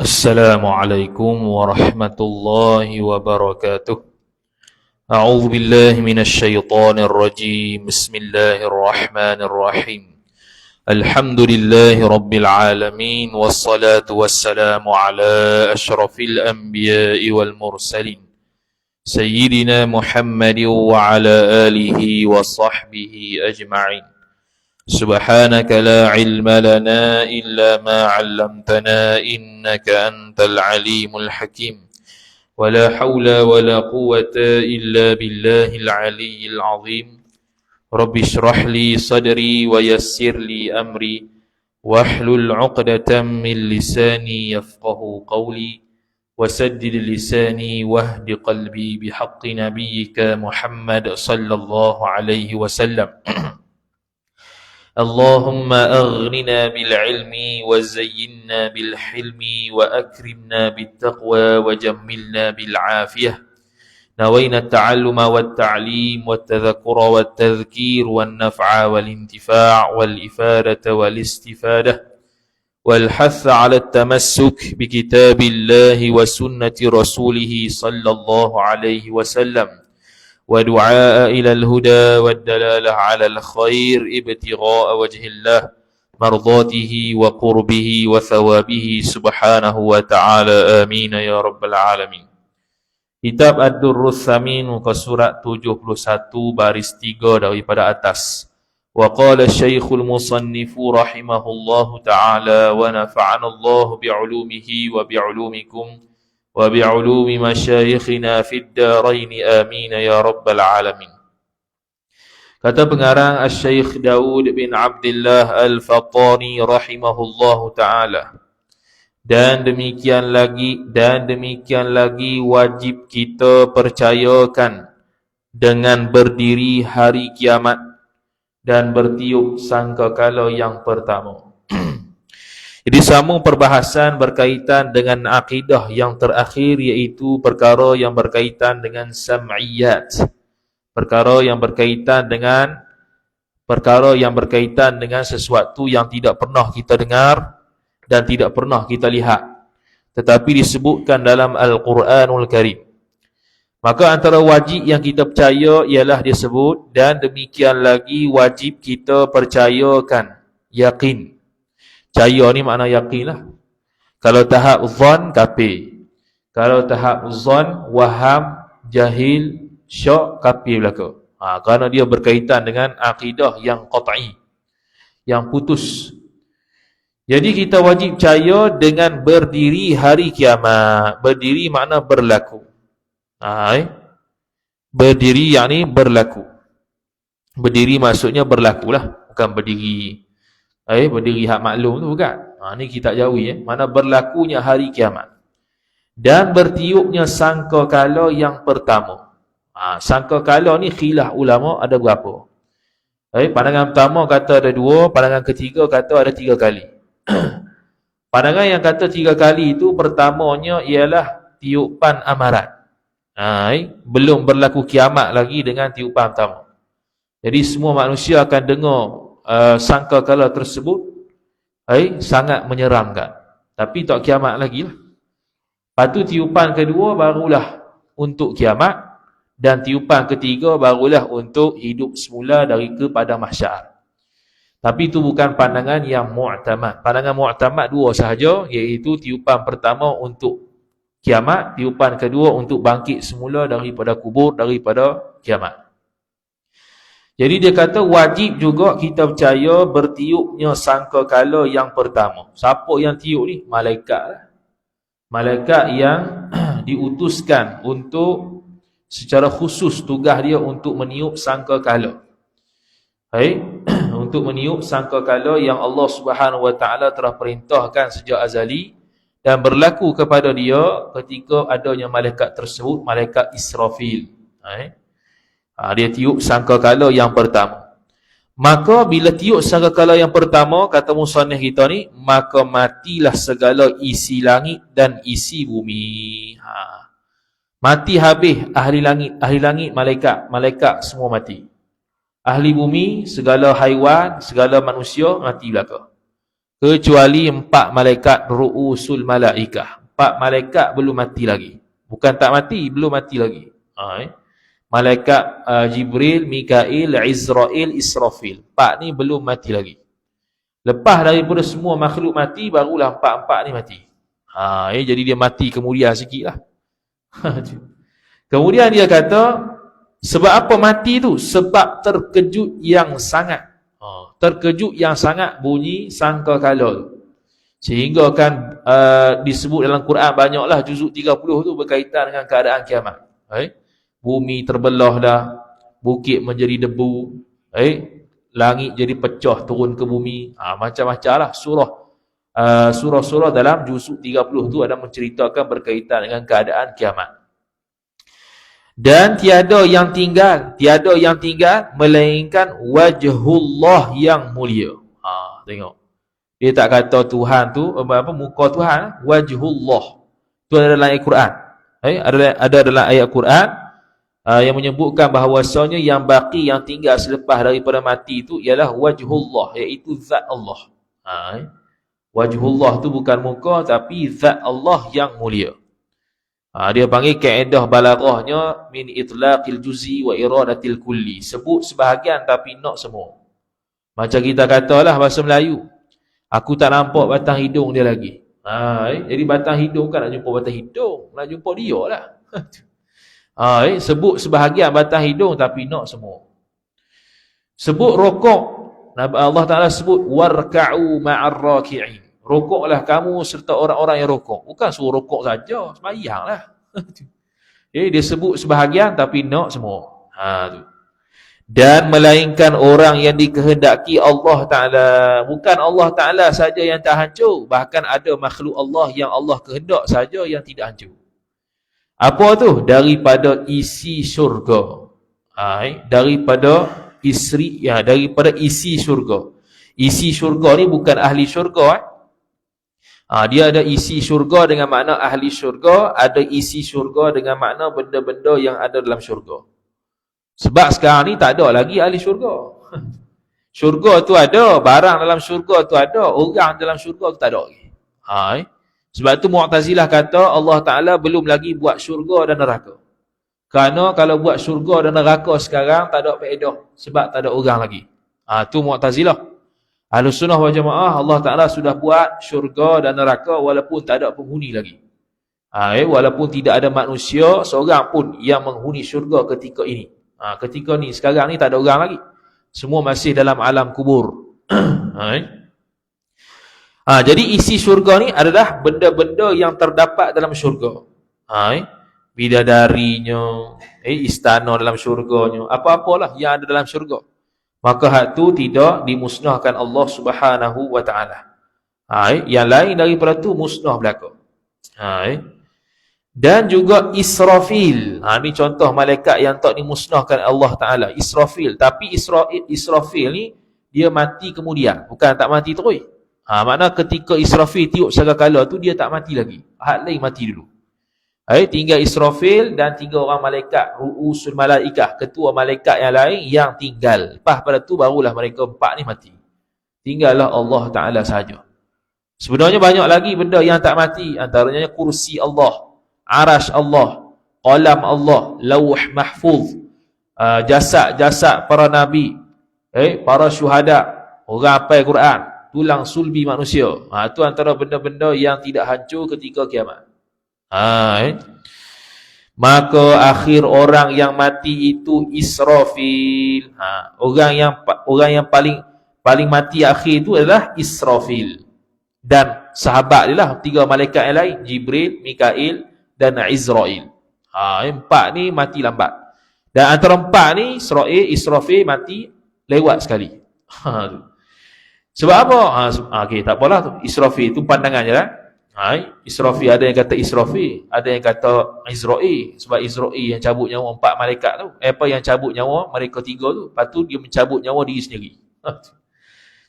السلام عليكم ورحمة الله وبركاته. أعوذ بالله من الشيطان الرجيم. بسم الله الرحمن الرحيم. الحمد لله رب العالمين، والصلاة والسلام على أشرف الأنبياء والمرسلين سيدنا محمد وعلى آله وصحبه أجمعين. سبحانك لا علم لنا إلا ما علمتنا إنك أنت العليم الحكيم. ولا حول ولا قوة إلا بالله العلي العظيم. رب اشرح لي صدري ويسر لي أمري واحلل عقدة من لساني يفقه قولي وسدد لساني واهد قلبي بحق نبيك محمد صلى الله عليه وسلم. اللهم أغننا بالعلم وزينا بالحلم وأكرمنا بالتقوى وجملنا بالعافية. نوينا التعلم والتعليم والتذكر والتذكير والنفع والانتفاع والإفادة والاستفادة والحث على التمسك بكتاب الله وسنة رسوله صلى الله عليه وسلم، ودعاء إلى الهدى والدلالة على الخير ابتغاء وجه الله مرضاته وقربه وثوابه سبحانه وتعالى. آمين يا رب العالمين. Kitab Ad-Durrus Tsamin, muka surat 71 baris 3 daripada atas. Wa qala Syekhul Musannifu rahimahullahu ta'ala wa nafa'ana Allah bi'ulumihi wa bi'ulumikum wa bi'ulumi masyayikhina fid darain amin ya rabbal alamin. Kata pengarang Asy-Syaikh Daud bin Abdullah Al-Fattani rahimahullahu taala, dan demikian lagi wajib kita percayakan dengan berdiri hari kiamat dan bertiup sangkakala yang pertama. Jadi sambung perbahasan berkaitan dengan akidah yang terakhir, iaitu perkara yang berkaitan dengan sam'iyat. Perkara yang berkaitan dengan sesuatu yang tidak pernah kita dengar dan tidak pernah kita lihat, tetapi disebutkan dalam Al-Quranul Karim. Maka antara wajib yang kita percaya ialah disebut, dan demikian lagi wajib kita percayakan, yakin. Percaya ni makna yakin lah. Kalau tahap zon, kafir. Kalau tahap zon, waham, jahil, syak, kafir belaka. Kerana dia berkaitan dengan akidah yang qat'i, yang putus. Jadi kita wajib percaya dengan berdiri hari kiamat. Berdiri makna berlaku. Berdiri yakni berlaku. Berdiri maksudnya berlakulah, bukan berdiri berdiri hak maklum tu bukan. Ni kitab Jawi mana berlakunya hari kiamat dan bertiupnya sangkakala yang pertama. Sangkakala ni khilaf ulama ada berapa. Pandangan pertama kata ada 2, pandangan ketiga kata ada 3 kali. Pandangan yang kata 3 kali itu, pertamanya ialah tiupan amarat. Belum berlaku kiamat lagi dengan tiupan pertama. Jadi semua manusia akan dengar sangkakala tersebut sangat menyeramkan, tapi tak kiamat lagi lah. Lepas tu tiupan kedua barulah untuk kiamat, dan tiupan ketiga barulah untuk hidup semula dari kepada mahsyar. Tapi itu bukan pandangan yang mu'tamad. Pandangan mu'tamad 2 sahaja, iaitu tiupan pertama untuk kiamat, tiupan kedua untuk bangkit semula daripada kubur, daripada kiamat. Jadi dia kata wajib juga kita percaya bertiupnya sangkakala yang pertama. Siapa yang tiup ni? Malaikat lah. Malaikat yang diutuskan untuk secara khusus, tugas dia untuk meniup sangkakala. Untuk meniup sangkakala yang Allah Subhanahu Wa Taala telah perintahkan sejak azali, dan berlaku kepada dia ketika adanya malaikat tersebut, malaikat Israfil. Dia tiup sangkakala yang pertama. Maka bila tiup sangkakala yang pertama, kata musannif kita ni, maka matilah segala isi langit dan isi bumi. Mati habis ahli langit malaikat semua mati. Ahli bumi, segala haiwan, segala manusia mati belaka. kecuali 4 malaikat ru'usul malaikah. 4 malaikat belum mati lagi. Bukan tak mati, belum mati lagi. Malaikat Jibril, Mikail, Izrail, Israfil. 4 ni belum mati lagi. Lepas daripada semua makhluk mati, barulah 4-4 ni mati. Jadi dia mati kemudian sikit lah. Kemudian dia kata, sebab apa mati tu? Sebab terkejut yang sangat. Terkejut yang sangat bunyi sangkakala tu. Sehingga kan disebut dalam Quran banyaklah juzuk 30 tu berkaitan dengan keadaan kiamat. Bumi terbelah dah, bukit menjadi debu, langit jadi pecah turun ke bumi. Macam-macam lah surah-surah dalam juzuk 30 tu ada menceritakan berkaitan dengan keadaan kiamat. Dan tiada yang tinggal melainkan wajhullah yang mulia. Tengok. Dia tak kata Tuhan tu muka Tuhan, wajhullah. Tu ada dalam ayat Quran. Ada dalam ayat Quran yang menyebutkan bahawasanya yang baki, yang tinggal selepas daripada mati itu ialah wajhullah, iaitu zat Allah. Wajhullah tu bukan muka tapi zat Allah yang mulia. Dia panggil kaedah balaghahnya min itlaqil juz'i wa iradatil kulli. Sebut sebahagian tapi nak semua. Macam kita katalah bahasa Melayu, aku tak nampak batang hidung dia lagi. Jadi batang hidung kan nak jumpa batang hidung, nak jumpa dia lah. Sebut sebahagian batang hidung tapi nak semua. Sebut rokok, Allah Ta'ala sebut warka'u ma'ar raki'in. Rokoklah kamu serta orang-orang yang rokok. Bukan suruh rokok saja, sembahyanglah. Dia sebut sebahagian tapi nak semua. Dan melainkan orang yang dikehendaki Allah Ta'ala. Bukan Allah Ta'ala saja yang tak hancur, bahkan ada makhluk Allah yang Allah kehendak saja yang tidak hancur. Apa tu? Daripada isi syurga. Daripada isi syurga. Isi syurga ni bukan ahli syurga. Dia ada isi syurga dengan makna ahli syurga, ada isi syurga dengan makna benda-benda yang ada dalam syurga. Sebab sekarang ni tak ada lagi ahli syurga. Syurga tu ada, barang dalam syurga tu ada, orang dalam syurga tu tak ada lagi. Sebab tu Mu'tazilah kata Allah Ta'ala belum lagi buat syurga dan neraka. Kerana kalau buat syurga dan neraka sekarang tak ada faedah, sebab tak ada orang lagi. Tu Mu'tazilah. Ahlussunnah wal Jamaah, Allah Ta'ala sudah buat syurga dan neraka walaupun tak ada penghuni lagi. Walaupun tidak ada manusia seorang pun yang menghuni syurga ketika ini. Ketika ni, sekarang ni tak ada orang lagi. Semua masih dalam alam kubur. Jadi isi syurga ni adalah benda-benda yang terdapat dalam syurga. Bidadarinya, istana dalam syurganya, apa-apalah yang ada dalam syurga. Maka hak tu tidak dimusnahkan Allah Subhanahu wa ta'ala. Yang lain daripada tu musnah belaka. Dan juga Israfil. Ni contoh malaikat yang tak dimusnahkan Allah Ta'ala. Israfil. Tapi Israfil ni dia mati kemudian, bukan tak mati terus. Makna ketika Israfil tiup sangkakala tu dia tak mati lagi. Hak lain mati dulu. Tinggal Israfil dan 3 orang malaikat ru'usul malaikah, ketua malaikat yang lain yang tinggal. Lepas pada tu barulah mereka 4 ni mati. Tinggallah Allah Ta'ala sahaja. Sebenarnya banyak lagi benda yang tak mati. Antaranya kursi Allah, arash Allah, qalam Allah, lauh mahfuz, jasad-jasad para nabi, para syuhada, orang hafal Quran, tulang sulbi manusia. Itu antara benda-benda yang tidak hancur ketika kiamat. Maka akhir orang yang mati itu Israfil. Orang yang paling mati akhir itu adalah Israfil. Dan sahabat dia lah 3 malaikat yang lain, Jibril, Mikail dan Izrail. 4 ni mati lambat. Dan antara 4 ni Israfil mati lewat sekali. Sebab apa? Okey, tak apalah tu. Israfil tu pandangan je lah. Israfil, ada yang kata Israfil, ada yang kata Izrail. Sebab Izrail yang cabut nyawa 4 malaikat tu. Yang cabut nyawa mereka 3 tu. Lepas tu dia mencabut nyawa diri sendiri.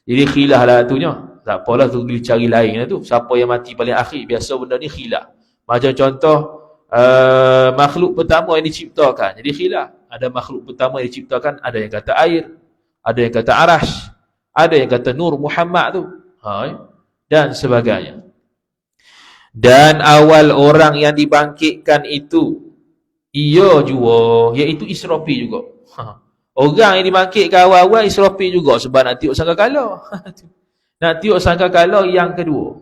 Jadi khilaf lah tunya. Tak apalah tu, dia cari lain lah tu. Siapa yang mati paling akhir. Biasa benda ni khilaf. Macam contoh makhluk pertama yang diciptakan. Jadi khilaf. Ada makhluk pertama yang diciptakan, ada yang kata air, ada yang kata arash, ada yang kata Nur Muhammad tu. dan sebagainya. Dan awal orang yang dibangkitkan itu ia juga, iaitu Israfil juga. Orang yang dibangkitkan awal-awal Israfil juga, sebab nak tiup sangkakala. Nak tiup sangkakala yang kedua.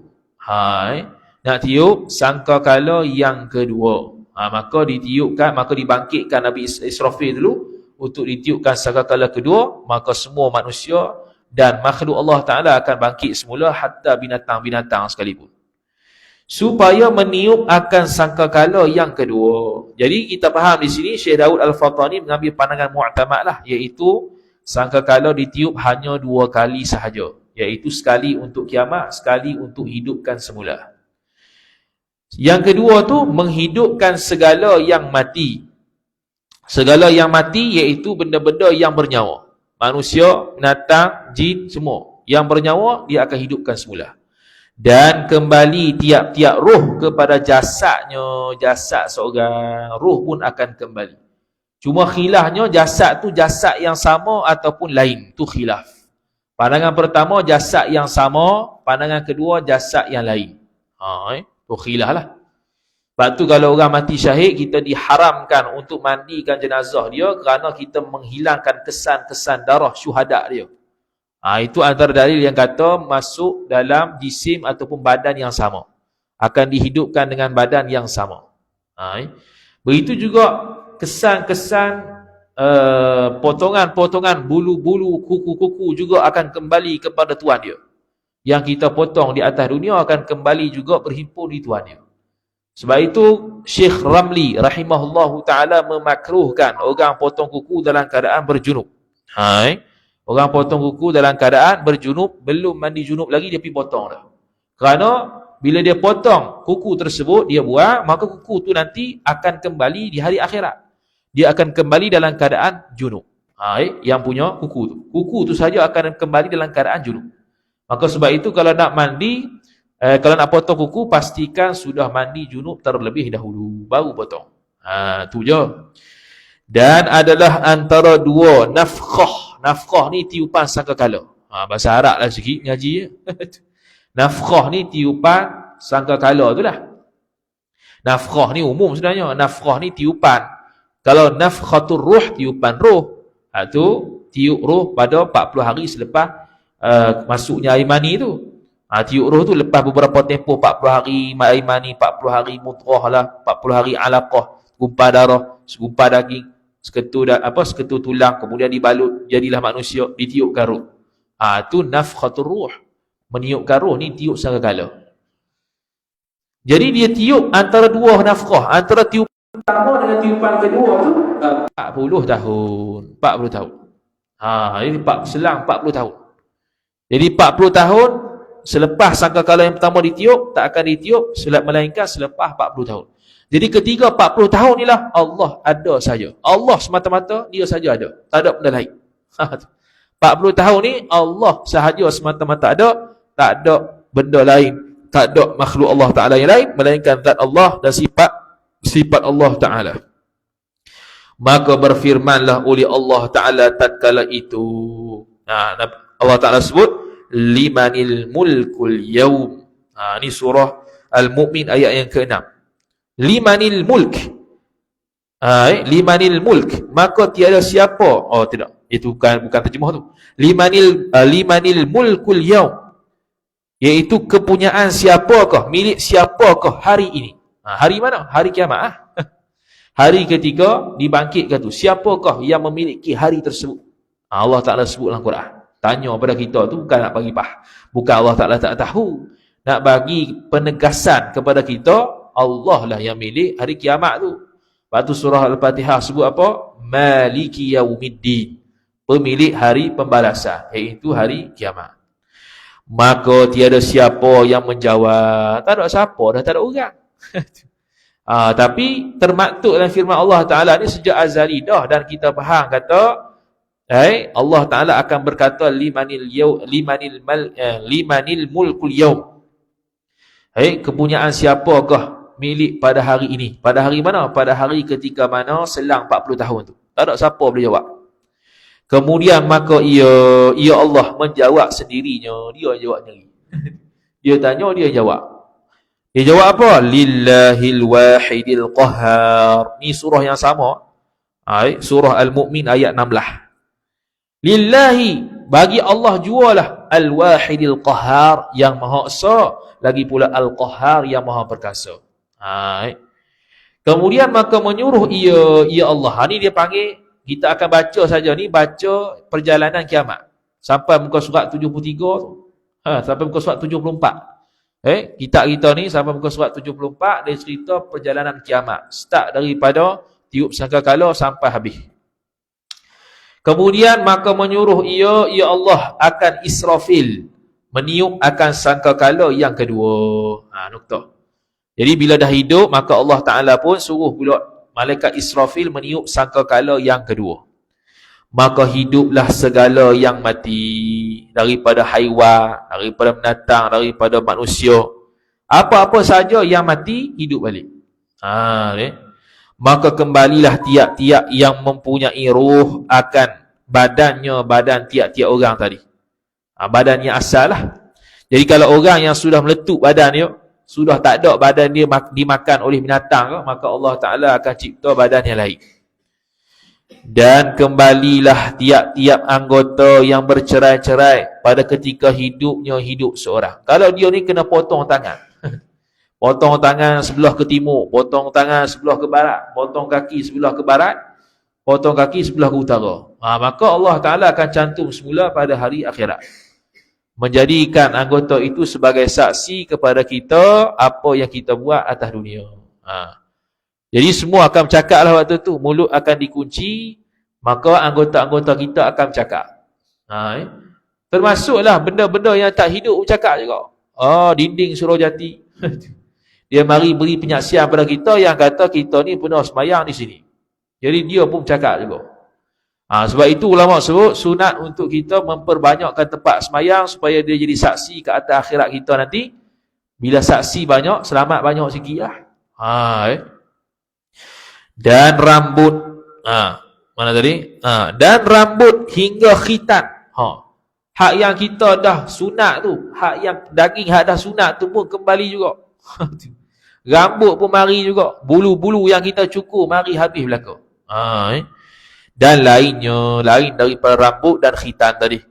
Nak tiup sangkakala yang kedua. Maka ditiupkan, maka dibangkitkan Nabi Israfil dulu untuk ditiupkan sangkakala kedua, maka semua manusia dan makhluk Allah Ta'ala akan bangkit semula, hatta binatang-binatang sekalipun, supaya meniup akan sangkakala yang kedua. Jadi kita faham di sini Syekh Daud Al-Fatani mengambil pandangan mu'tamad lah, iaitu sangkakala ditiup hanya 2 kali sahaja, iaitu sekali untuk kiamat, sekali untuk hidupkan semula. Yang kedua tu menghidupkan segala yang mati. Segala yang mati iaitu benda-benda yang bernyawa, manusia, binatang, jin, semua yang bernyawa dia akan hidupkan semula. Dan kembali tiap-tiap roh kepada jasadnya. Jasad seorang, roh pun akan kembali. Cuma khilafnya jasad tu jasad yang sama ataupun lain, tu khilaf. Pandangan pertama jasad yang sama, pandangan kedua jasad yang lain. Tu khilaf lah. Sebab tu kalau orang mati syahid, kita diharamkan untuk mandikan jenazah dia kerana kita menghilangkan kesan-kesan darah syuhada dia. Itu antara dalil yang kata masuk dalam jisim ataupun badan yang sama, akan dihidupkan dengan badan yang sama. Begitu juga kesan-kesan potongan-potongan bulu-bulu, kuku-kuku juga akan kembali kepada tuan dia. Yang kita potong di atas dunia akan kembali juga berhimpun di tuan dia. Sebab itu Syekh Ramli rahimahullahu ta'ala memakruhkan orang potong kuku dalam keadaan berjunub. Orang potong kuku dalam keadaan berjunub, belum mandi junub lagi dia pergi potong dah. Kerana bila dia potong kuku tersebut, dia buang, maka kuku tu nanti akan kembali di hari akhirat. Dia akan kembali dalam keadaan junub. Yang punya kuku tu. Kuku tu saja akan kembali dalam keadaan junub. Maka sebab itu kalau nak mandi, kalau nak potong kuku, pastikan sudah mandi junub terlebih dahulu, baru potong. Tu je. Dan adalah antara 2 nafkhah. Nafkhah ni tiupan sangkakala. Bahasa Arab lah sikit ngaji. Nafkhah ni tiupan sangkakala tu lah. Nafkhah ni umum sebenarnya. Nafkhah ni tiupan. Kalau nafkhatul ruh, tiupan roh. Tu tiup roh pada 40 hari selepas masuknya air mani tu. Tiup roh tu lepas beberapa tempoh, 40 hari air mani, 40 hari mudrah lah, 40 hari alaqah, segumpal darah, segumpal daging, seketul tulang, kemudian dibalut jadilah manusia, ditiupkan roh. Tu nafkhatul ruh. Meniupkan roh ni tiup sangkakala. Jadi dia tiup antara 2 nafkah, antara tiupan pertama dengan tiupan kedua tu 40 tahun. 40 tahun. Ini selang 40 tahun. Jadi 40 tahun selepas sangkakala yang pertama ditiup, tak akan ditiup melainkan selepas 40 tahun. Jadi ketiga 40 tahun inilah Allah ada saja. Allah semata-mata dia saja ada. Tak ada benda lain. 40 tahun ni Allah sahaja semata-mata ada, tak ada benda lain, tak ada makhluk Allah Ta'ala yang lain melainkan zat Allah dan sifat Allah Ta'ala. Maka berfirmanlah oleh Allah Ta'ala tatkala itu. Allah Ta'ala sebut limanil mulkul yaum. Ini surah Al-Mu'min ayat yang ke-6. Limanil mulk. Limanil mulk. Maka tiada siapa. Tidak. Itu bukan terjemah tu. Limanil mulkul yaum. Iaitu kepunyaan siapakah, milik siapakah hari ini. Hari mana? Hari kiamat. Hari ketiga dibangkitkan tu. Siapakah yang memiliki hari tersebut? Allah Ta'ala sebut dalam Quran. Tanya pada kita tu bukan nak bagi bukan Allah Ta'ala tak tahu. Nak bagi penegasan kepada kita, Allah lah yang milik hari kiamat tu. Lepas tu surah Al-Fatihah sebut apa? Maliki yaumiddin. Pemilik hari pembalasan, iaitu hari kiamat. Maka tiada siapa yang menjawab. Tak ada siapa, dah tak ada orang. Tapi termaktub dalam firman Allah Ta'ala ni sejak azali dah. Dan kita faham kata Allah Ta'ala akan berkata limanil mulkul yaum. Kepunyaan siapakah milik pada hari ini? Pada hari mana? Pada hari ketika mana selang 40 tahun tu. Tak ada siapa boleh jawab. Kemudian maka ia Allah menjawab sendirinya. Dia jawab sendiri. Dia tanya, dia jawab. Dia jawab apa? Lillahil wahidil qahhar. Ni surah yang sama. Surah Al-Mu'min ayat 16. Lillahi, bagi Allah jualah, al-wahidil qahhar, yang maha esa, lagi pula al-qahhar, yang maha perkasa. Kemudian maka menyuruh ia Allah. Ni dia panggil, kita akan baca saja ni, baca perjalanan kiamat sampai muka surat 73 tu. Sampai muka surat 74. Kitab kita ni sampai muka surat 74, dia cerita perjalanan kiamat, start daripada tiup sangkakala sampai habis. Kemudian maka menyuruh ia Allah akan Israfil, meniup akan sangkakala yang kedua. Nukta. Jadi bila dah hidup, maka Allah Ta'ala pun suruh pula malaikat Israfil meniup sangkakala yang kedua. Maka hiduplah segala yang mati, daripada haiwan, daripada binatang, daripada manusia. Apa-apa saja yang mati, hidup balik. Maka kembalilah tiap-tiap yang mempunyai ruh akan badan tiap-tiap orang tadi. Badannya asal lah. Jadi kalau orang yang sudah meletup badan dia, sudah tak ada badan dia dimakan oleh binatang, maka Allah Ta'ala akan cipta badan yang lain. Dan kembalilah tiap-tiap anggota yang bercerai-cerai pada ketika hidupnya hidup seorang. Kalau dia ni kena potong tangan, potong tangan sebelah ke timur, potong tangan sebelah ke barat, potong kaki sebelah ke barat, potong kaki sebelah ke utara, maka Allah Ta'ala akan cantum semula pada hari akhirat, menjadikan anggota itu sebagai saksi kepada kita apa yang kita buat atas dunia. Jadi semua akan bercakap lah waktu tu. Mulut akan dikunci, maka anggota-anggota kita akan bercakap. Termasuklah benda-benda yang tak hidup bercakap juga. Dinding Suruhjati dia mari beri penyaksian pada kita yang kata kita ni pernah sembahyang di sini. Jadi dia pun bercakap juga. Sebab itu ulama sebut sunat untuk kita memperbanyakkan tempat sembahyang supaya dia jadi saksi ke atas akhirat kita nanti. Bila saksi banyak, selamat banyak sikit lah. Dan rambut, mana tadi? Dan rambut hingga khitan. Hak yang kita dah sunat tu, hak yang daging hak dah sunat tu pun kembali juga. Rambut pun mari juga. Bulu-bulu yang kita cukur mari habis belaka. Dan lainnya, lain daripada rambut dan khitan tadi.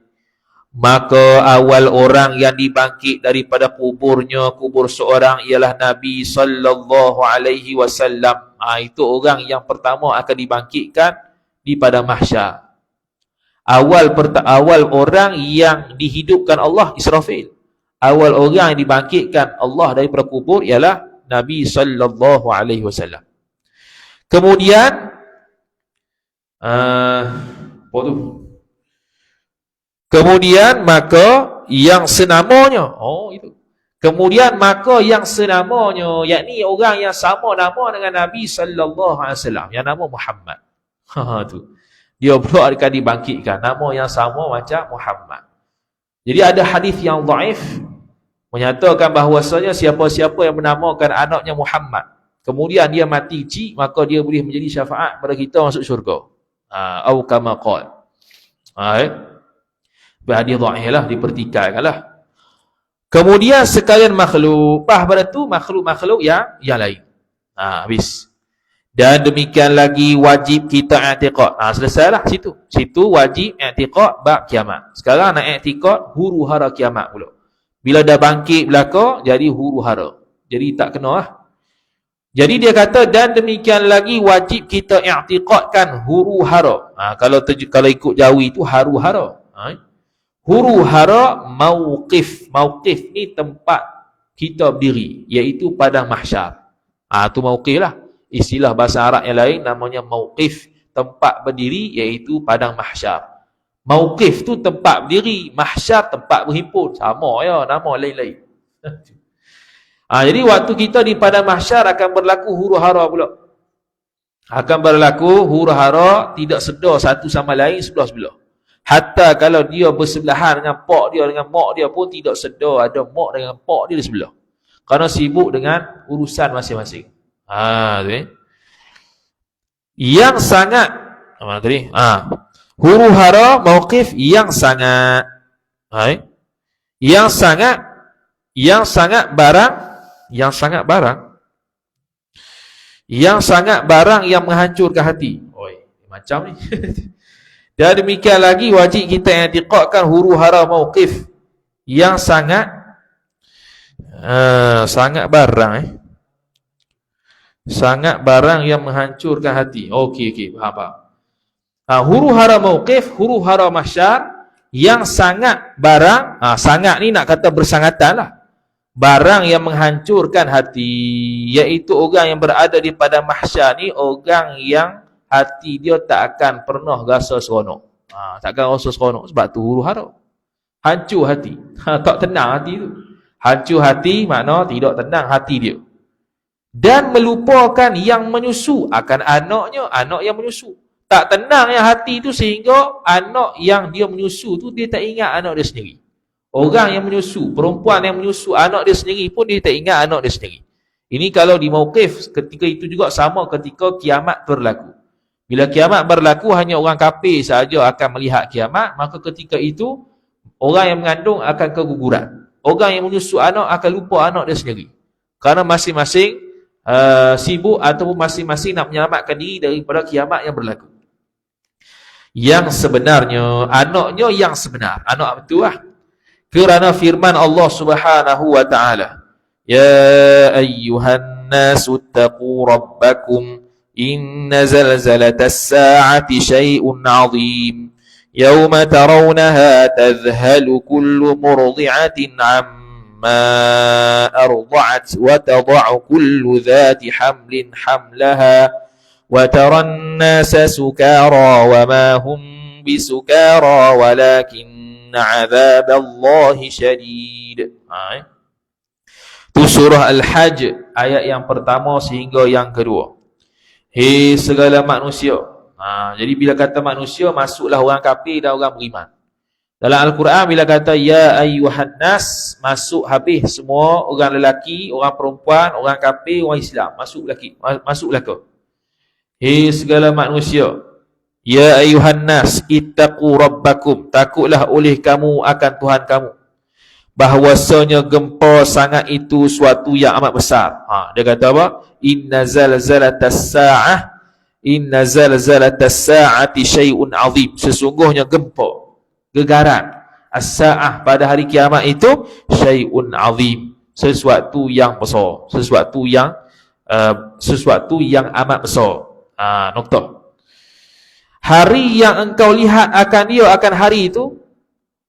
Maka awal orang yang dibangkit daripada kuburnya, kubur seorang, ialah Nabi sallallahu alaihi wasallam. Itu orang yang pertama akan dibangkitkan di padang mahsyar. Awal orang yang dihidupkan Allah, Israfil. Awal orang yang dibangkitkan Allah daripada kubur ialah Nabi sallallahu alaihi wasallam. Kemudian apa tu? Kemudian maka yang senamanya, itu. Kemudian maka yang senamanya, yakni orang yang sama nama dengan Nabi sallallahu alaihi wasallam, yang nama Muhammad. Tu. Dia pula akan dibangkitkan, nama yang sama macam Muhammad. Jadi ada hadis yang dhaif menyatakan bahawasanya siapa-siapa yang menamakan anaknya Muhammad, kemudian dia mati cik, maka dia boleh menjadi syafaat pada kita masuk syurga. Au kama qala. Hadis dhaif lah, dipertikaikanlah. Kemudian sekalian makhluk, pada tu makhluk-makhluk yang lain. Habis. Dan demikian lagi wajib kita i'tiqad. Selesailah situ. Situ wajib i'tiqad bab kiamat. Sekarang nak i'tiqad huru hara kiamat pula. Bila dah bangkit belaka, jadi huru hara. Jadi tak kena lah. Jadi dia kata, dan demikian lagi wajib kita i'tiqadkan huru hara. Kalau ikut Jawi itu haru hara. Huru hara mauqif. Mauqif ni tempat kita berdiri, iaitu padang mahsyar. Tu mauqif lah. Istilah bahasa Arab yang lain namanya mauqif, tempat berdiri, iaitu padang mahsyar. Mauqif tu tempat berdiri, mahsyar tempat berhimpun. Sama ya, nama lain-lain. Jadi waktu kita di padang mahsyar akan berlaku huru hara pula. Akan berlaku huru hara, tidak sedar satu sama lain sebelah-sebelah. Hatta kalau dia bersebelahan dengan pak dia, dengan mak dia pun tidak sedar ada mak dengan pak dia di sebelah. Kerana sibuk dengan urusan masing-masing. Yang sangat mana tadi? Huru hara mauqif yang sangat. Yang sangat Yang sangat barang, yang sangat barang, yang sangat barang yang menghancurkan hati. Oi, macam ni. Dan demikian lagi wajib kita yang i'tiqadkan huru hara mauqif yang sangat sangat barang sangat barang yang menghancurkan hati. Okey, faham. Huru hara mauqif, huru hara mahsyar yang sangat barang, sangat ni nak kata bersangatan lah. Barang yang menghancurkan hati, iaitu orang yang berada di padang mahsyar ni orang yang hati dia tak akan pernah rasa seronok. Takkan rasa seronok sebab tu huru hara. Hancur hati. Tak tenang hati tu. Hancur hati makna tidak tenang hati dia. Dan melupakan yang menyusu akan anaknya, anak yang menyusu. Tak tenang yang hati tu sehingga anak yang dia menyusu tu dia tak ingat anak dia sendiri. Orang yang menyusu, perempuan yang menyusu anak dia sendiri pun dia tak ingat anak dia sendiri. Ini kalau di mauqif, ketika itu juga sama ketika kiamat berlaku. Bila kiamat berlaku, hanya orang kafir sahaja akan melihat kiamat, maka ketika itu orang yang mengandung akan keguguran. Orang yang menyusu anak akan lupa anak dia sendiri. Kerana masing-masing sibuk ataupun masing-masing nak menyelamatkan diri daripada kiamat yang berlaku. Yang sebenarnya, anaknya yang sebenar. Anak betul lah. Kerana firman Allah Subhanahu wa ta'ala, Ya ayyuhan nasu taqu rabbakum inna zalzalatas sa'ati syai'un 'azim yawma tarawnaha tadhhalu kullu murdi'atin 'amma arda'at wa tada'u kullu dhati hamlin hamlaha wa taran nasa sukara wa ma hum bisukara walakin azaballahi syadid. Itu surah Al-Hajj ayat yang pertama sehingga yang kedua. Hei segala manusia. Jadi bila kata manusia, masuklah orang kafir dan orang beriman. Dalam Al-Quran bila kata ya ayyuhan nas, masuk habis semua orang lelaki, orang perempuan, orang kafir, orang Islam, masuklah kau. Hei segala manusia. Ya ayuhan nas, ittaqu rabbakum, takutlah oleh kamu akan Tuhan kamu. Bahwasanya gempa sangat itu suatu yang amat besar. Dia kata apa? Inna zalzalatas sa'ati syai'un 'azim. Sesungguhnya gempa, gegaran as-sa'ah pada hari kiamat itu syai'un 'azim, sesuatu yang besar, sesuatu yang amat besar. Noktah. Hari yang engkau lihat akan hari itu,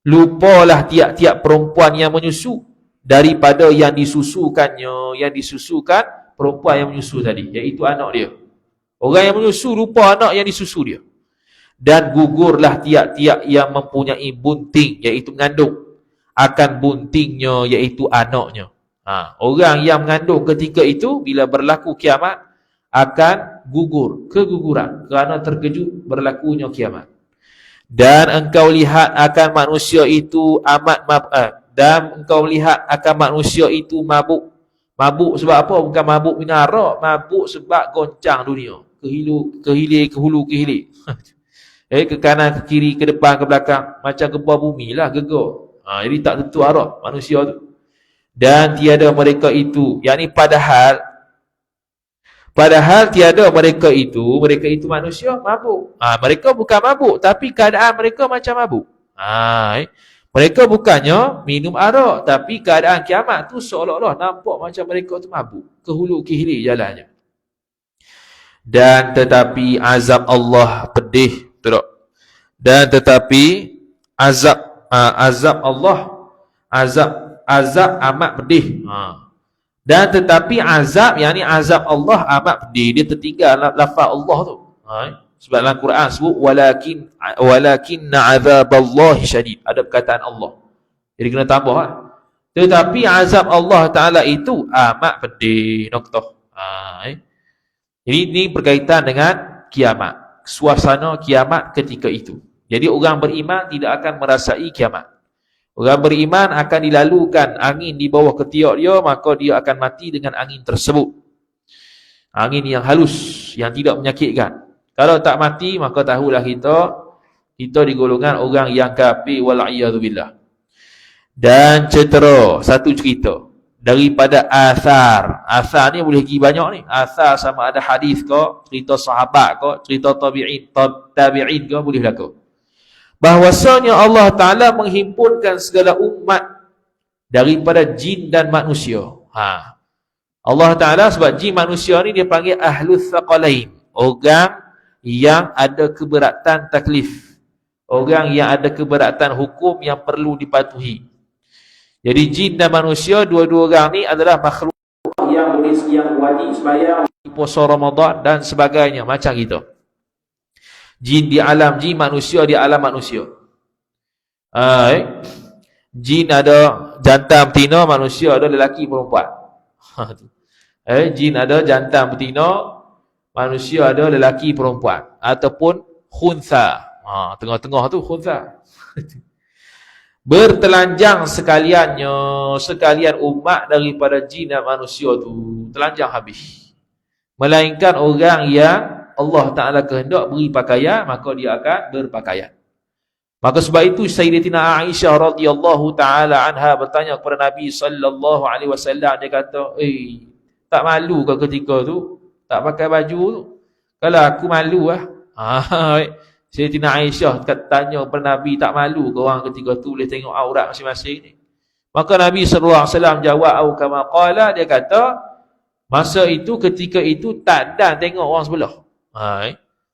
lupalah tiap-tiap perempuan yang menyusu daripada yang disusukannya. Yang disusukan perempuan yang menyusu tadi, iaitu anak dia. Orang yang menyusu lupa anak yang disusu dia. Dan gugurlah tiap-tiap yang mempunyai bunting, iaitu mengandung, akan buntingnya, iaitu anaknya. Orang yang mengandung ketika itu, bila berlaku kiamat, akan gugur, keguguran kerana terkejut berlakunya kiamat. Dan engkau lihat akan manusia itu dan engkau lihat akan manusia itu mabuk. Mabuk sebab apa? Bukan mabuk minum arak, mabuk sebab goncang dunia. Ke hulu ke hilir. Ke kanan, ke kiri, ke depan, ke belakang, macam gempa bumi lah, gegar. Jadi tak tentu arah manusia tu. Dan tiada mereka itu, yakni Padahal tiada mereka itu manusia mabuk. Mereka bukan mabuk, tapi keadaan mereka macam mabuk. Mereka bukannya minum arak, tapi keadaan kiamat tu seolah-olah nampak macam mereka tu mabuk. Ke hulu ke hilir jalannya. Dan tetapi azab Allah pedih, betul tak? Dan tetapi azab Allah, azab amat pedih. Dan tetapi azab, yakni azab Allah amat pedih. Dia tertinggal lafaz Allah tu. Sebab dalam Quran sebut walakinna azaballahi syadid. Ada perkataan Allah. Jadi kena tambah lah. Tetapi azab Allah Ta'ala itu amat pedih. Noktah. Jadi ini berkaitan dengan kiamat. Suasana kiamat ketika itu. Jadi orang beriman tidak akan merasai kiamat. Orang beriman akan dilalukan angin di bawah ketiak dia, maka dia akan mati dengan angin tersebut. Angin yang halus, yang tidak menyakitkan. Kalau tak mati, maka tahulah kita di golongan orang yang kafir wal'iyadzubillah. Dan cetera, satu cerita daripada asar. Asar ni boleh pergi banyak ni. Asar sama ada hadis ke, cerita sahabat ke, cerita tabi'in ke, boleh berlaku. Bahwasanya Allah Ta'ala menghimpunkan segala umat daripada jin dan manusia. Allah Ta'ala sebab jin manusia ni dia panggil ahlus thaqalain. Orang yang ada keberatan taklif. Orang yang ada keberatan hukum yang perlu dipatuhi. Jadi jin dan manusia, dua-dua orang ni adalah makhluk yang boleh yang wajib sembahyang, puasa Ramadan dan sebagainya macam kita. Jin di alam jin, manusia di alam manusia. Jin ada jantan betina, manusia ada lelaki perempuan. Jin ada jantan betina, manusia ada lelaki perempuan ataupun khunsa. Tengah-tengah tu khunsa. Bertelanjang sekalian umat daripada jin dan manusia tu telanjang habis. Melainkan orang yang Allah Ta'ala kehendak beri pakaian, maka dia akan berpakaian. Maka sebab itu Sayyidatina Aisyah radhiyallahu ta'ala anha bertanya kepada Nabi sallallahu alaihi wasallam, dia kata, tak malu ke ketika tu tak pakai baju tu? Kalau aku malu lah. Sayyidatina Aisyah tanya kepada Nabi, tak malu ke orang ketika tu boleh tengok aurat masing-masing ni? Maka Nabi SAW jawab, au kama qala, dia kata, masa itu ketika itu tak dan tengok orang sebelah.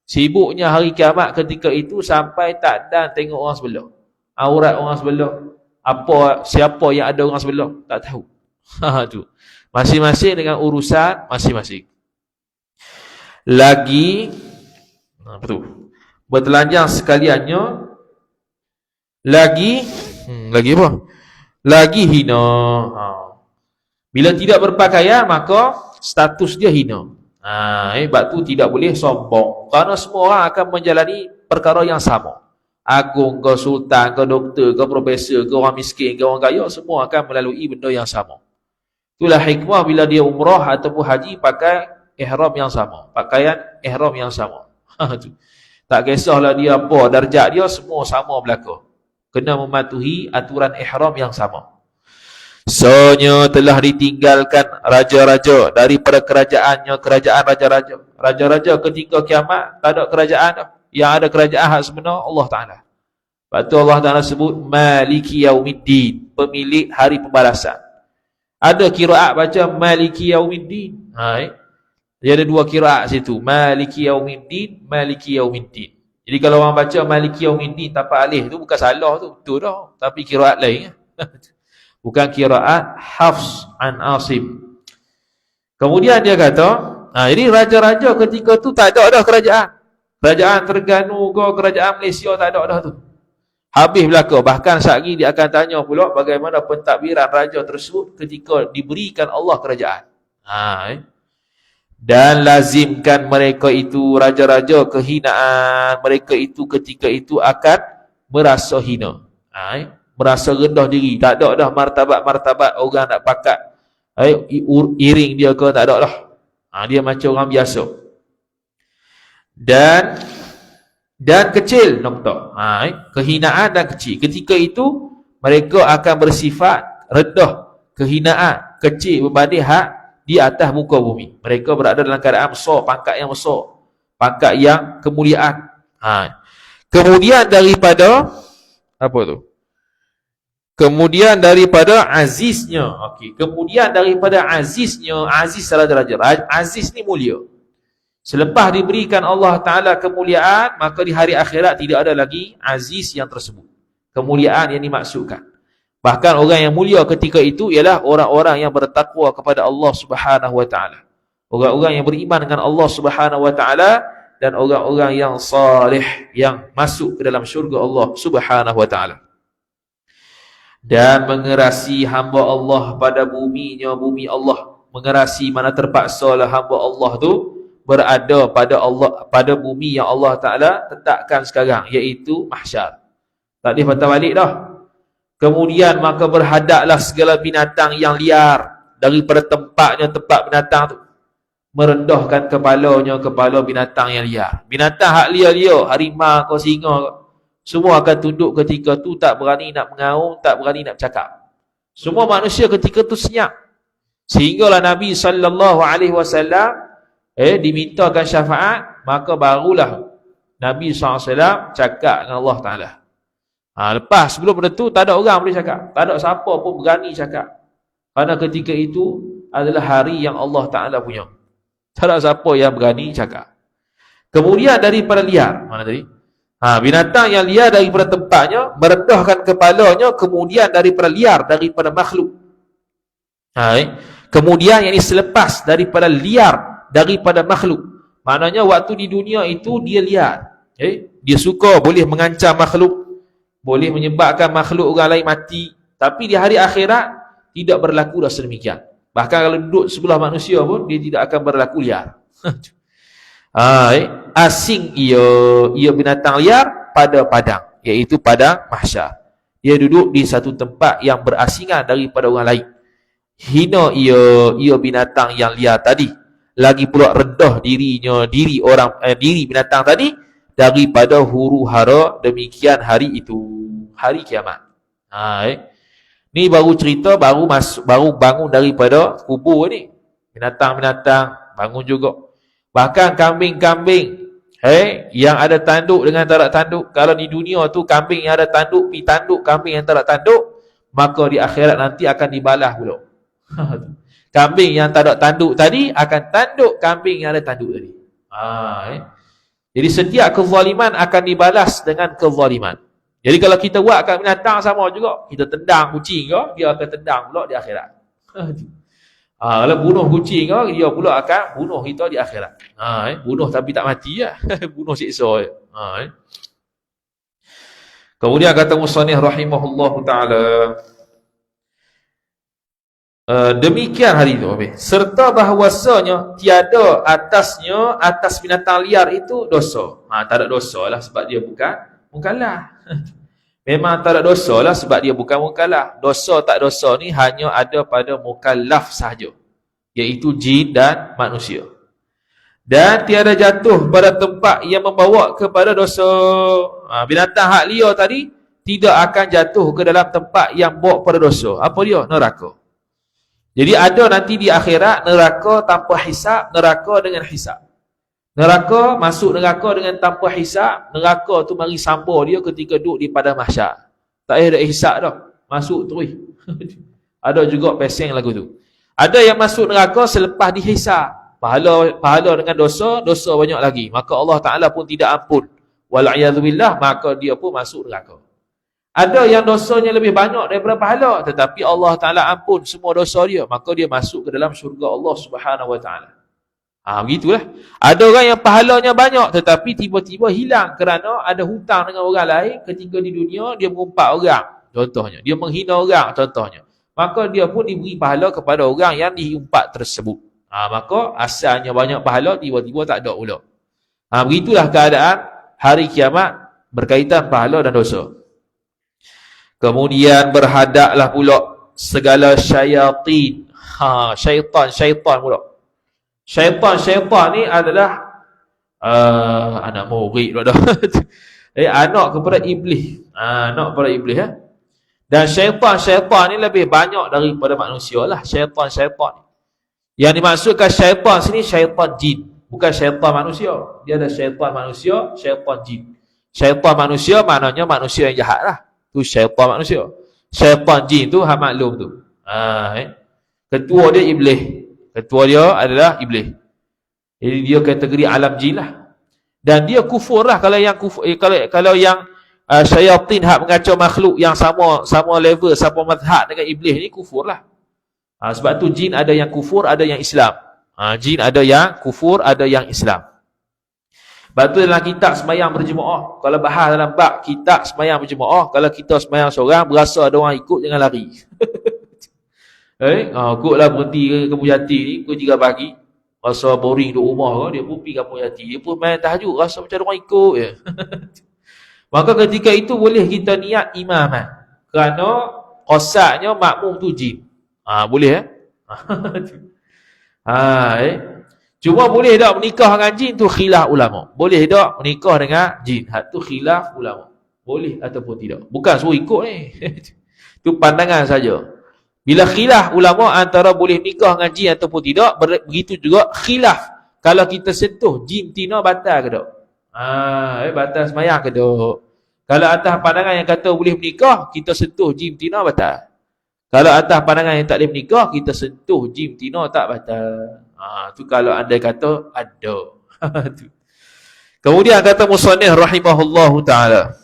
Sibuknya hari kiamat ketika itu sampai tak dan tengok orang sebelah. Aurat orang sebelah, siapa yang ada orang sebelah, tak tahu. Tu. Masing-masing dengan urusan masing-masing. Lagi apa tu? Bertelanjang sekaliannya lagi apa? Lagi hina. Bila tidak berpakaian maka status dia hina. Sebab tu tidak boleh sombong. Kerana semua orang akan menjalani perkara yang sama. Agung ke sultan ke doktor ke profesor ke orang miskin ke orang kaya, semua akan melalui benda yang sama. Itulah hikmah bila dia umrah ataupun haji pakai ihram yang sama, pakaian ihram yang sama. Tak kisahlah dia apa darjat dia, semua sama berlaku. Kena mematuhi aturan ihram yang sama. Sonya telah ditinggalkan raja-raja daripada kerajaannya, kerajaan raja-raja. Raja-raja ketika kiamat tak ada kerajaan dah. Yang ada kerajaan hak sebenar Allah Ta'ala. Lepas tu Allah Ta'ala sebut Maliki Yaumiddin, pemilik hari pembalasan. Ada kiraat baca Maliki Yaumiddin. Dia ada dua kiraat situ, Maliki Yaumiddin, Maliki Yaumiddin. Jadi kalau orang baca Maliki Yaumiddin tanpa alif tu bukan salah tu, betul dah. Tapi kiraat lain. Bukan kiraat Hafs an Asim. Kemudian dia kata, jadi raja-raja ketika tu tak ada dah kerajaan. Kerajaan Terengganu ke kerajaan Malaysia tak ada dah tu. Habis belaka. Bahkan sekali dia akan tanya pula bagaimana pentadbiran raja tersebut ketika diberikan Allah kerajaan. Dan lazimkan mereka itu raja-raja kehinaan. Mereka itu ketika itu akan merasa hina. Merasa rendah diri. Tak ada dah martabat-martabat orang nak pakat iring dia ke, tak ada dah. Dia macam orang biasa. Dan kecil nokta. Kehinaan dan kecil. Ketika itu mereka akan bersifat rendah, kehinaan, kecil berbanding hak di atas muka bumi. Mereka berada dalam keadaan besar, pangkat yang besar, pangkat yang kemuliaan. Kemudian daripada apa tu? Kemudian daripada aziznya. Kemudian daripada aziznya, aziz salah deraja. Aziz ni mulia. Selepas diberikan Allah Ta'ala kemuliaan, maka di hari akhirat tidak ada lagi aziz yang tersebut. Kemuliaan yang dimaksudkan. Bahkan orang yang mulia ketika itu ialah orang-orang yang bertakwa kepada Allah Subhanahu Wa Ta'ala. Orang-orang yang beriman dengan Allah Subhanahu Wa Ta'ala dan orang-orang yang salih yang masuk ke dalam syurga Allah Subhanahu Wa Ta'ala. Dan mengerasi hamba Allah pada buminya, bumi Allah. Mengerasi mana terpaksalah hamba Allah tu berada pada Allah, pada bumi yang Allah Ta'ala tetapkan sekarang, iaitu mahsyar. Tak boleh patah balik dah. Kemudian maka berhadaplah segala binatang yang liar daripada tempatnya, tempat binatang tu. Merendahkan kepalanya, kepala binatang yang liar. Binatang hak liar-liar, harimau ke singa ke, Semua akan tunduk ketika tu, tak berani nak mengaum, tak berani nak bercakap. Semua manusia ketika tu senyap. Sehinggalah Nabi SAW dimintakan syafaat, maka barulah Nabi SAW cakap dengan Allah Ta'ala. Lepas sebelum benda tu tak ada orang boleh cakap, tak ada siapa pun berani cakap, kerana ketika itu adalah hari yang Allah Ta'ala punya. Tak ada siapa yang berani cakap. Kemudian daripada liar, mana tadi? Binatang yang liar daripada tempatnya, merendahkan kepalanya, kemudian daripada liar, daripada makhluk. Kemudian yang ini selepas daripada liar, daripada makhluk. Maknanya waktu di dunia itu dia liar. Dia suka boleh mengancam makhluk, boleh menyebabkan makhluk orang lain mati. Tapi di hari akhirat tidak berlaku dah sedemikian. Bahkan kalau duduk sebelah manusia pun dia tidak akan berlaku liar. Asing ia binatang liar pada padang, iaitu padang mahsyar. Dia duduk di satu tempat yang berasingan daripada orang lain. Hina ia binatang yang liar tadi, lagi pula rendah diri binatang tadi daripada huru hara. Demikian hari itu, hari kiamat. Ni baru cerita, baru bangun daripada kubur ni. Binatang-binatang bangun juga. Bahkan kambing-kambing yang ada tanduk dengan tak ada tanduk. Kalau di dunia tu kambing yang ada tanduk pi tanduk kambing yang tak ada tanduk, maka di akhirat nanti akan dibalas pula. Kambing yang tak ada tanduk tadi akan tanduk kambing yang ada tanduk tadi. Jadi setiap kezaliman akan dibalas dengan kezaliman. Jadi kalau kita buat kat binatang sama juga. Kita tendang kucing ke, dia akan tendang pula di akhirat. Kalau bunuh kucing ke, dia pula akan bunuh kita di akhirat. Bunuh tapi tak mati lah. Bunuh siksa je. Kemudian kata musannif rahimahullahu ta'ala, demikian hari itu, serta bahawasanya tiada atas binatang liar itu dosa. Tak ada dosa lah sebab dia bukan mukallaf. Memang tak ada dosa lah sebab dia bukan mukallaf. Dosa tak dosa ni hanya ada pada mukallaf sahaja, iaitu jin dan manusia. Dan tiada jatuh pada tempat yang membawa kepada dosa. Binatang hak liar tadi tidak akan jatuh ke dalam tempat yang bawa pada dosa. Apa dia? Neraka. Jadi ada nanti di akhirat neraka tanpa hisap, neraka dengan hisap. Neraka, masuk neraka dengan tanpa hisap. Neraka tu mari sambor dia ketika duduk di padang mahsyar. Tak payah ada hisap dah, masuk terus. Ada juga peseng lagu tu. Ada yang masuk neraka selepas dihisap. Pahala dengan dosa banyak lagi. Maka Allah Ta'ala pun tidak ampun. Wal'iyadzubillah, maka dia pun masuk neraka. Ada yang dosanya lebih banyak daripada pahala, tetapi Allah Ta'ala ampun semua dosa dia, maka dia masuk ke dalam syurga Allah Subhanahu Wa Ta'ala. Begitulah. Ada orang yang pahalanya banyak, tetapi tiba-tiba hilang kerana ada hutang dengan orang lain. Ketika di dunia, dia mengumpat orang, contohnya. Dia menghina orang, contohnya. Maka dia pun diberi pahala kepada orang yang diumpat tersebut. Maka asalnya banyak pahala, tiba-tiba tak ada pula. Begitulah keadaan hari kiamat berkaitan pahala dan dosa. Kemudian berhadaplah pula segala syaitan. Syaitan pula. Syaitan ni adalah anak murid dah. Anak kepada iblis. Anak kepada iblis. Dan syaitan ni lebih banyak daripada manusia lah. Syaitan ni. Yang dimaksudkan syaitan sini syaitan jin, bukan syaitan manusia. Dia ada syaitan manusia, syaitan jin. Syaitan manusia maknanya manusia yang jahat lah. Tu syaitan manusia. Syaitan jin tu hak maklum tu. Ketua dia iblis. Ketua dia adalah iblis. Jadi dia kategori alam jin lah. Dan dia kufur lah. Kalau yang kalau yang syaitan hak mengacau makhluk yang sama level, sama mazhab dengan iblis ni, kufur lah. Sebab tu jin ada yang kufur, ada yang Islam. Jin ada yang kufur, ada yang Islam. Sebab tu dalam kitab sembahyang berjemaah, kalau bahas dalam bab kitab sembahyang berjemaah, kalau kita sembahyang seorang, berasa ada orang ikut, jangan lari. Ikutlah berhenti ke Kampung Jati ni, pukul 3 pagi. Rasa boring duduk rumah ke, dia pun pergi Kampung Jati. Dia pun main tahajud, rasa macam ada orang ikut je. Maka ketika itu boleh kita niat imaman. Kerana qasatnya makmum tu jin. Boleh Cuma boleh tak menikah dengan jin tu khilaf ulama. Boleh tak menikah dengan jin? Hak tu khilaf ulama. boleh ataupun tidak. Bukan suruh ikut ni. Itu pandangan saja. Bila khilaf ulama antara boleh nikah dengan jin ataupun tidak, begitu juga khilaf kalau kita sentuh jin tina batal ke tak? Batal sembahyang ke tak? Kalau atas pandangan yang kata boleh menikah, kita sentuh jin tina batal. Kalau atas pandangan yang tak boleh menikah, kita sentuh jin tina tak batal. Tu kalau anda kata ada. Kemudian kata musannif rahimahullahu taala.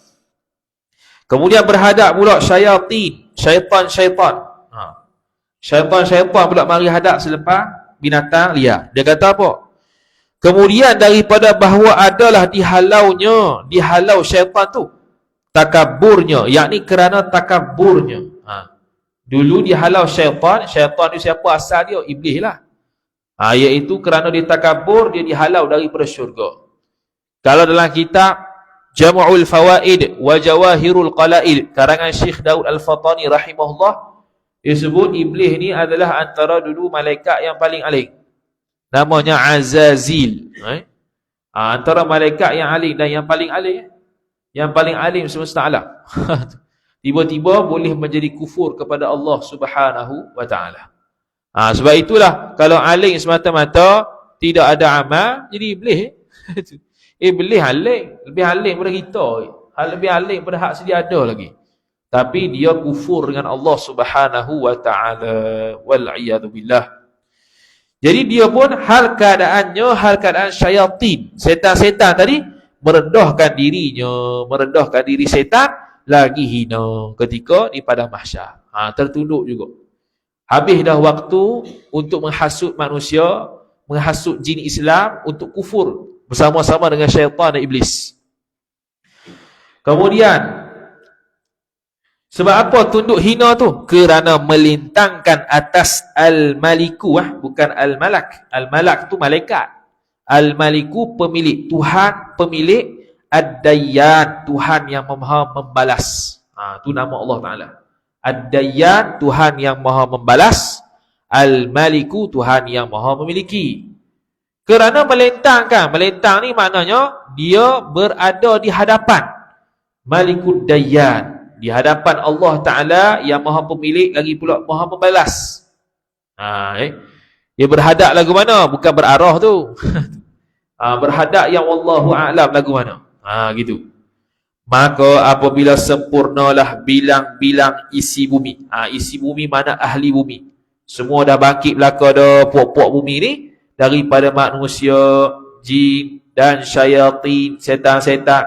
Kemudian berhadap pula syaitan. Syaitan pula mari hadap selepas binatang liar. Dia kata apa? Kemudian daripada bahawa adalah dihalau syaitan tu takaburnya, yakni kerana takaburnya. Dulu dihalau syaitan ni siapa asal dia? Iblis lah. Iaitu kerana dia takabur, dia dihalau daripada syurga. Kalau dalam kitab Jam'ul Fawaid wa Jawahirul Qala'id karangan Syekh Daud Al-Fatani rahimahullah, dia sebut Iblis ni adalah antara dulu malaikat yang paling alim. Namanya Azazil. Antara malaikat yang alim dan yang paling alim. Yang paling alim semesta alam. Tiba-tiba boleh menjadi kufur kepada Allah Subhanahu wa ta'ala. Sebab itulah kalau alim semata-mata tidak ada amal, jadi iblis. Iblis alim, lebih alim daripada kita. Lebih alim daripada hak sedia ada lagi. Tapi dia kufur dengan Allah Subhanahu wa ta'ala. Wal'iyadu billah. Jadi dia pun hal keadaan syaitan, setan-setan tadi merendahkan diri setan lagi hina ketika di padang mahsyar. Tertunduk juga. Habis dah waktu untuk menghasut manusia, menghasut jin Islam untuk kufur bersama-sama dengan syaitan dan iblis. Kemudian sebab apa tunduk hina tu? Kerana melintangkan atas al-maliku, bukan al-malak. Al-malak tu malaikat. Al-maliku pemilik, Tuhan pemilik, ad-dayyan Tuhan yang maha membalas. Tu nama Allah Taala. Ad-dayyan Tuhan yang maha membalas, al-maliku Tuhan yang maha memiliki. Kerana melintang ni maknanya dia berada di hadapan Malikud Dayyan, di hadapan Allah Ta'ala yang maha pemilik lagi pula maha membalas. Dia berhadap lagu mana? Bukan berarah tu. Berhadap yang wallahu a'lam lagu mana. Gitu. Maka apabila sempurnalah bilang-bilang isi bumi. Isi bumi mana? Ahli bumi. Semua dah bangkit belaka dah puak-puak bumi ni. Daripada manusia, jin dan syaitan, setan-setan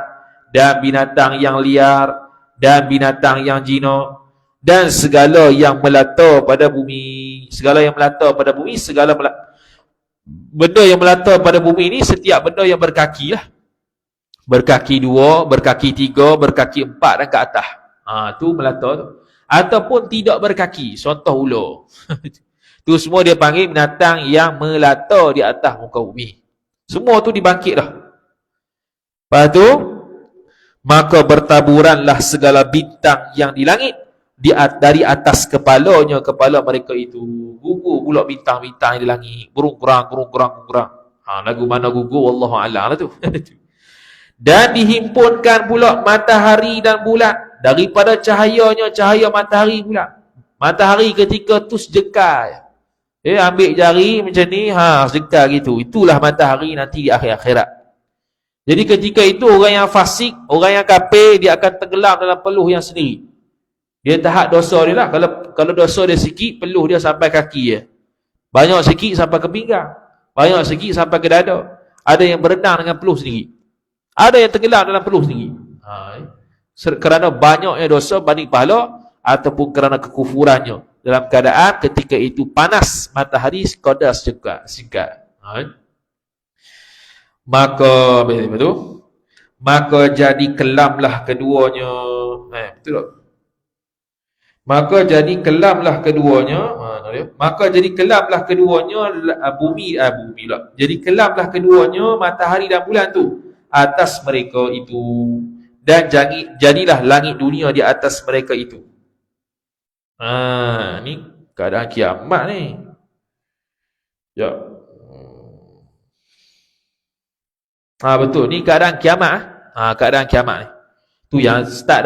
dan binatang yang liar dan binatang yang jino dan segala yang melata pada bumi. Segala yang melata pada bumi, benda yang melata pada bumi ni setiap benda yang berkaki lah. Berkaki 2, berkaki 3, berkaki 4 dan ke atas. Tu melata tu. Ataupun tidak berkaki, contoh ular. Tu semua dia panggil binatang yang melata di atas muka bumi. Semua tu dibangkit dah. Lepas tu maka bertaburanlah segala bintang yang di langit dari atas kepala mereka itu. Gugur pula bintang-bintang yang di langit. Gurung-gurang. Lagu mana gugur wallahu a'lam lah tu. Dan dihimpunkan pula matahari dan bulan daripada cahaya matahari pula. Matahari ketika tu sejekal. Ambil jari macam ni, sejekal gitu. Itulah matahari nanti di akhir-akhirat. Jadi ketika itu orang yang fasik, orang yang kafir, dia akan tenggelam dalam peluh yang sendiri. Dia tahap dosa dia lah. Kalau dosa dia sikit, peluh dia sampai kaki dia. Banyak sikit sampai ke pinggang. Banyak sikit sampai ke dada. Ada yang berenang dengan peluh sendiri. Ada yang tenggelam dalam peluh sendiri. Kerana banyaknya dosa banding pahala ataupun kerana kekufurannya. Dalam keadaan ketika itu panas matahari sekadar singkat. Maka betul? Maka jadi kelamlah keduanya. Betul tak? Maka jadi kelamlah keduanya. Maka jadi kelamlah keduanya bumi lah. Jadi kelamlah keduanya matahari dan bulan tu atas mereka itu, dan jadilah langit dunia di atas mereka itu. Ni keadaan kiamat ni. Ya. Betul, ni keadaan kiamat. Keadaan kiamat ni. Tu yang start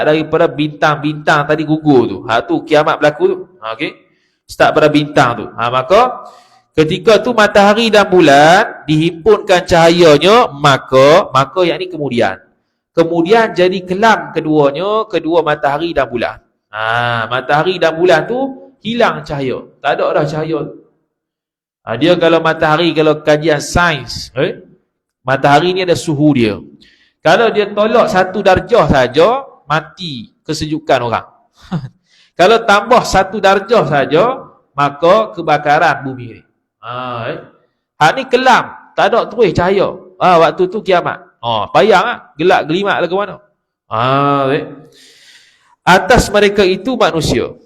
daripada bintang-bintang tadi gugur tu. Tu kiamat berlaku tu. Okey. Start pada bintang tu. Maka ketika tu matahari dan bulan dihimpunkan cahayanya, maka yakni kemudian jadi kelam kedua matahari dan bulan. Matahari dan bulan tu hilang cahaya. Tak ada dah cahaya tu. Dia kalau matahari, kalau kajian sains, matahari ni ada suhu dia. Kalau dia tolak 1 darjah saja, mati kesejukan orang. Kalau tambah 1 darjah saja, maka kebakaran bumi ni. Ni kelam, tak ada terus cahaya. Waktu tu kiamat. Payang gelap gelimat lah ke mana. Atas mereka itu manusia.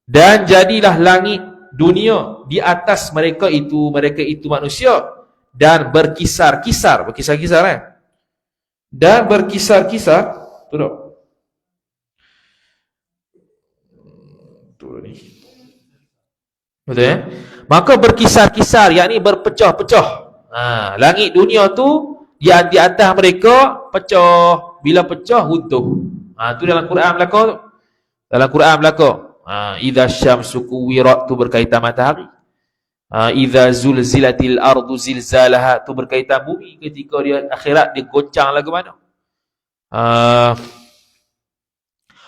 Dan jadilah langit dunia di atas mereka itu manusia. Dan berkisar-kisar dan berkisar-kisar betul maka berkisar-kisar, yakni berpecah-pecah. Langit dunia tu di atas mereka pecah. Bila pecah runtuh. Tu dalam Quran berlaku tu. Idza syamsu kuwirat tu berkaitan matahari. Idza zulzilatil ardu zilzalaha tu berkaitan bumi ketika dia akhirat dia goncang lagu mana.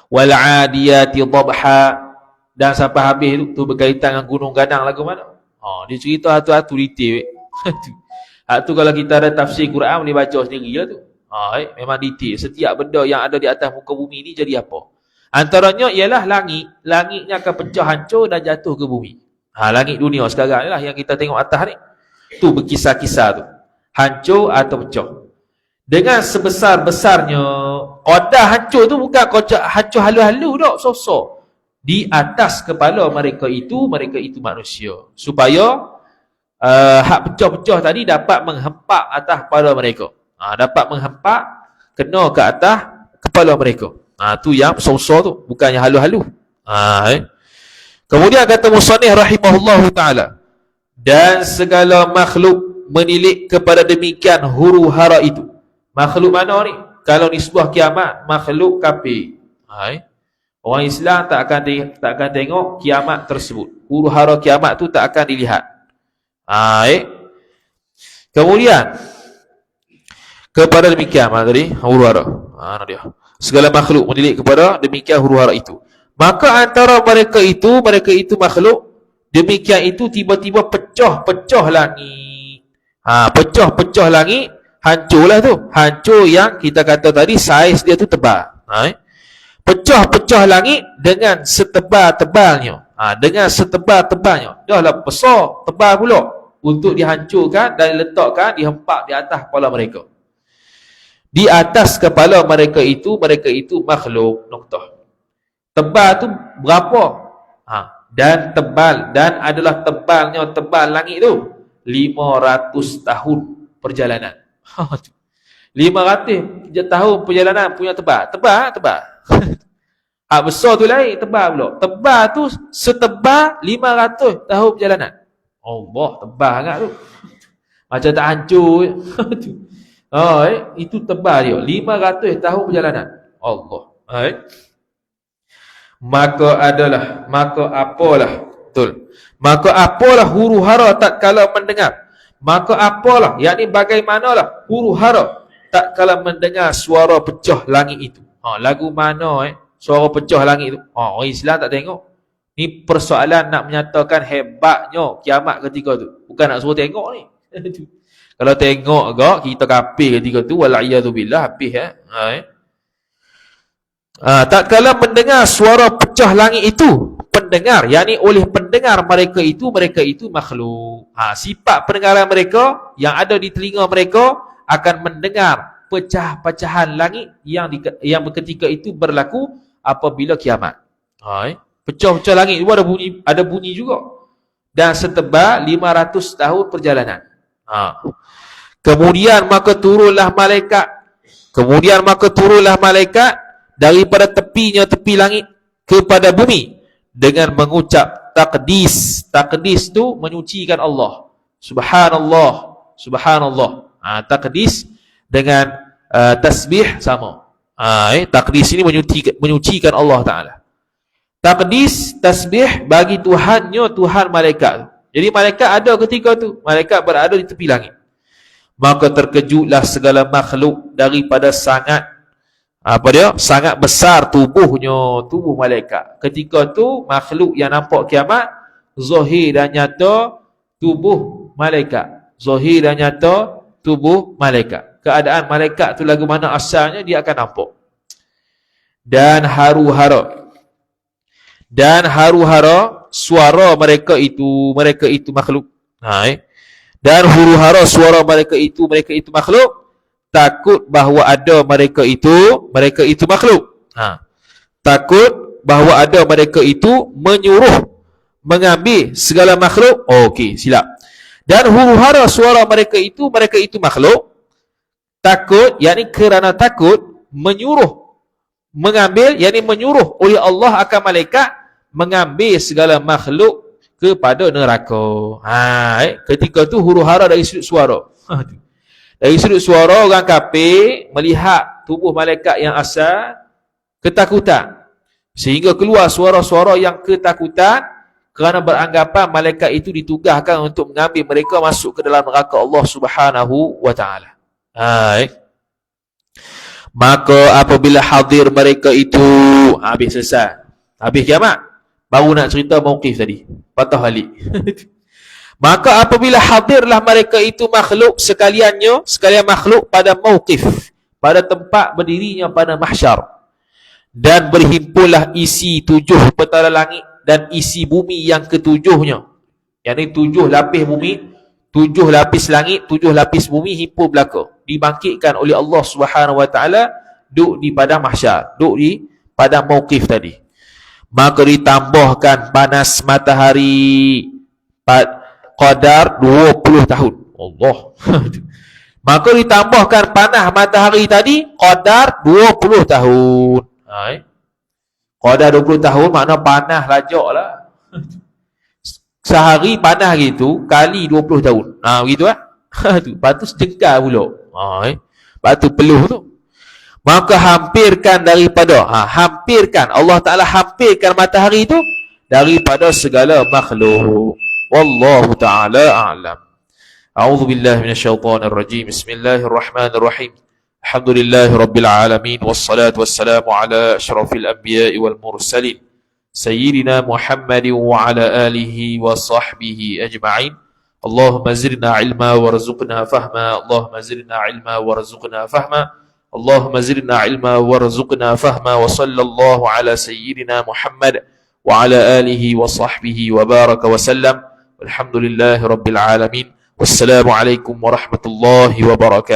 Wal adiyati dhabha dan sampai habis tu berkaitan dengan gunung gadang lagu mana. Dia cerita satu detail. Tu kalau kita ada tafsir Quran boleh baca sendiri lah tu. Memang detail setiap benda yang ada di atas muka bumi ni jadi apa. Antaranya ialah langitnya akan pecah hancur dan jatuh ke bumi. Langit dunia sekarang ni lah yang kita tengok atas ni. Tu berkisar-kisar tu. Hancur atau pecah. Dengan sebesar-besarnya. Qadah hancur tu bukan hancur halu-halu tak. So. Di atas kepala mereka itu manusia. Supaya hak pecah-pecah tadi dapat menghempak atas kepala mereka. Dapat menghempak kena ke atas kepala mereka. Tu yang so tu. Bukan yang halu-halu. Kemudian kata musannif rahimahullahu ta'ala, dan segala makhluk menilik kepada demikian huru-hara itu. Makhluk mana ni? Kalau nisbah kiamat, makhluk kafir. Orang Islam tak akan tengok kiamat tersebut. Huru-hara kiamat tu tak akan dilihat. Kemudian kepada demikian mana tadi? Huru-hara. Dia. Segala makhluk menilik kepada demikian huru-hara itu. Maka antara mereka itu makhluk, demikian itu tiba-tiba pecah-pecah langit. Pecah-pecah langit, hancurlah tu. Hancur yang kita kata tadi saiz dia tu tebal. Pecah-pecah langit dengan setebal-tebalnya. Dengan setebal-tebalnya. Dah lah besar, tebal pula. Untuk dihancurkan dan diletakkan, dihempak di atas kepala mereka. Di atas kepala mereka itu makhluk. Noktah. Tebal tu berapa? Dan tebal. Dan adalah tebal langit tu 500 tahun perjalanan. 500 tahun perjalanan punya tebal. Tebal. Besar tu lain, tebal pula. Tebal tu setebal 500 tahun perjalanan. Allah, tebal sangat tu. Macam tak hancur. Itu tebal dia. 500 tahun perjalanan. Allah. Maka apalah huru-hara tatkala mendengar. Maka apalah, yakni bagaimanalah huru-hara tatkala mendengar suara pecah langit itu. Lagu mana suara pecah langit itu? Orang Islam tak tengok. Ni persoalan nak menyatakan hebatnya kiamat ketika tu. Bukan nak suruh tengok ni. Kalau tengok agak kita kafir ketika tu, wala'iyadzubillah, habis tatkala mendengar suara pecah langit itu, pendengar, yakni oleh pendengar mereka itu makhluk. Sifat pendengaran mereka yang ada di telinga mereka akan mendengar pecah-pecahan langit yang ketika itu berlaku apabila kiamat. Pecah-pecah langit itu ada bunyi juga. Dan setebal 500 tahun perjalanan. Kemudian maka turunlah malaikat daripada tepi langit kepada bumi dengan mengucap taqdis. Taqdis tu menyucikan Allah. Subhanallah. Taqdis dengan tasbih sama. Taqdis ini menyucikan Allah Ta'ala. Taqdis, tasbih bagi Tuhannya, Tuhan malaikat. Jadi malaikat ada ketika tu, malaikat berada di tepi langit. Maka terkejutlah segala makhluk daripada sangat sangat besar tubuhnya, tubuh malaikat. Ketika tu makhluk yang nampak kiamat zahir dan nyata tubuh malaikat. Zahir dan nyata tubuh malaikat. Keadaan malaikat tu lagu mana asalnya dia akan nampak. Dan haru-hara suara mereka itu makhluk. Dan huru-hara suara mereka itu makhluk, takut bahawa ada mereka itu makhluk. Takut bahawa ada mereka itu menyuruh mengambil segala makhluk. Okey, silap. Dan huru-hara suara mereka itu makhluk, takut, yakni kerana takut, menyuruh mengambil, yakni menyuruh oleh Allah akan malaikat mengambil segala makhluk kepada neraka. Ketika tu huru-hara dari sudut suara. Dari sudut suara orang kafir melihat tubuh malaikat yang asal, ketakutan. Sehingga keluar suara-suara yang ketakutan kerana beranggapan malaikat itu ditugaskan untuk mengambil mereka masuk ke dalam neraka Allah Subhanahu wa taala. Maka apabila hadir mereka itu, habis selesai, habis kiamat, baru nak cerita mauqif tadi, patah balik. Maka apabila hadirlah mereka itu makhluk sekalian makhluk pada mauqif, pada tempat berdirinya pada mahsyar, dan berhimpunlah isi 7 petala langit dan isi bumi yang ketujuhnya, yakni 7 lapis bumi, 7 lapis langit, 7 lapis bumi himpun belaka, dibangkitkan oleh Allah Subhanahu wa taala, duduk di padang mahsyar, duduk di padang mauqif tadi. Maka ditambahkan panas matahari qadar 20 tahun. Allah. Maka ditambahkan panas matahari tadi qadar 20 tahun. Qadar 20 tahun makna panas lajak lah. Sehari panas gitu kali 20 tahun. Begitu lah. Lepas tu sejengkal pula. Lepas tu peluh tu. Maka hampirkan Allah Ta'ala hampirkan matahari itu daripada segala makhluk. Wallahu ta'ala a'lam. A'udzu billahi minasyaitonir rajim. Bismillahirrahmanirrahim. Alhamdulillahi rabbil alamin, wassalatu wassalamu ala asyrafil anbiya'i wal mursalin sayyidina Muhammadin wa ala alihi wa sahbihi ajma'in. Allahumma zidna ilma warzuqna fahma. Allahumma zidna ilma warzuqna fahma. Allahumma zidna ilma warzuqna fahma. Wa sallallahu ala sayyidina Muhammad wa ala alihi wa sahbihi wa baraka wa sallam. Walhamdulillahi rabbil alamin. Wassalamu alaikum warahmatullahi wabarakatuh.